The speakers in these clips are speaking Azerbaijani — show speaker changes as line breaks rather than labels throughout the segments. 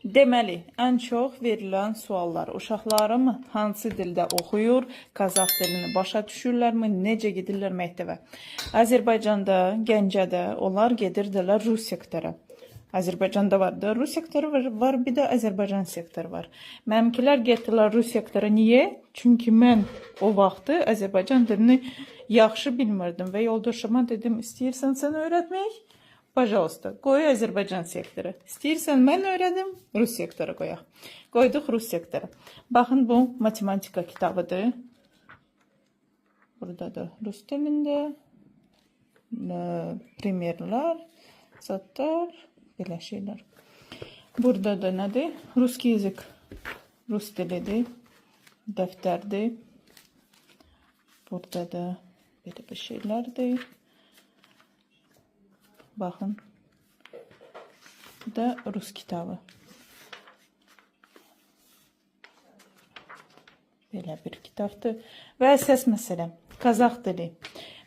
Deməli, ən çox verilən suallar. Uşaqlarım hansı dildə oxuyur, Qazax dilini başa düşürlərmi, necə gedirlər məktəbə? Azərbaycanda, Gəncədə onlar gedirdilər Rus sektora. Azərbaycanda var da Rus sektoru var, bir də Azərbaycan sektoru var. Mənimkilər getdilər Rus sektora. Niyə? Çünki mən o vaxtı Azərbaycan dilini yaxşı bilmirdim və yoldaşıma dedim, istəyirsən sən öyrətmək? Пожалуйста, qoy Azərbaycan sektoru. İstəyirsən mən öyrədim, Rus sektoru qoyaq. Qoyduq Rus sektoru. Baxın, bu matematika kitabıdır. Burada da Rus dilində primerlər, satlar, belə şeylər. Burada da nədir? Ruski yazık, Rus dilidir, dəftərdir. Burada da belə bir şeylərdir. Baxın, bu da Rus kitabı. Belə bir kitabdır. Və əsas məsələ, Qazax dili.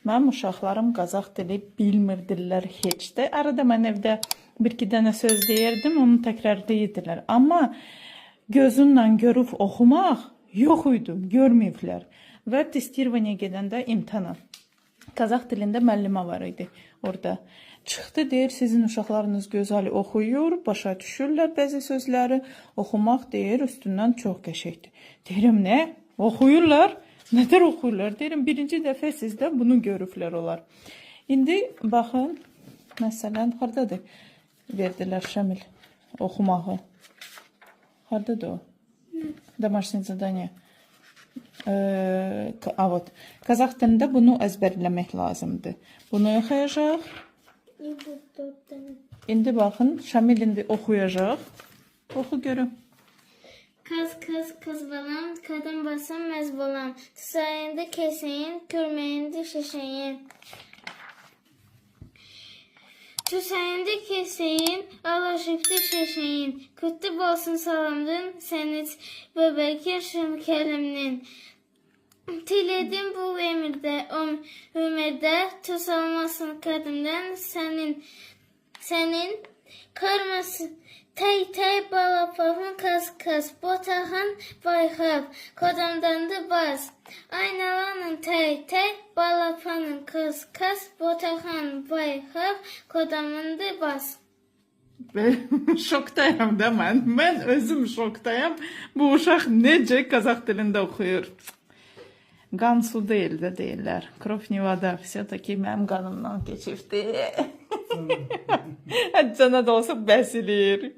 Mənim uşaqlarım Qazax dili bilmirdilər heç də. Arada mən evdə bir-iki dənə söz deyirdim, onu təkrarlayırdılar. Amma gözünlə görüb oxumaq yox idi, görməyiblər. Və testirvaniya gedəndə imtihana. Qazax dilində müəllimə var idi orada. Çıxdı, deyir, sizin uşaqlarınız gözəl oxuyur, başa düşürlər bəzi sözləri. Oxumaq, deyir, üstündən çox qəşəkdir. Deyirəm, nə? Oxuyurlar? Nədir oxuyurlar? Deyirəm, birinci dəfə sizdə bunu görüblər olar. İndi, baxın, məsələn, haradadır? Verdilər Şamil oxumağı. Haradadır o? Домашнее задание. Вот. Qazax dilində bunu əzbərləmək lazımdır. Bunu oxuyacaq. İndi baxın, Şamil indi oxuyacaq. Oxu görüm.
Kız balam, kadın basam məz balam. Tüsayında keseyin, körməyində şeşeyin. Tüsayında keseyin, alaşıqda şeşeyin. Kutlu bolsun salamdın, səniz böbəkir şümkəlimnin. Tiledim bu emirdə, ömürdə, tuz almasın kadından, sənin karmasın. Tay balapavın kas, botağın bayxab, kodamdandı baz. Aynalanın tay, balapanın kas, botağın bayxab, kodamdandı baz.
Şokdayam da mən. Mən özüm şokdayam. Bu uşaq necə Qazax dilində oxuyur. Qan su deyil də deyirlər. Krov ne voda. Все-таки mənim qanımdan keçibdi. Cana da olsa bəs eləyir.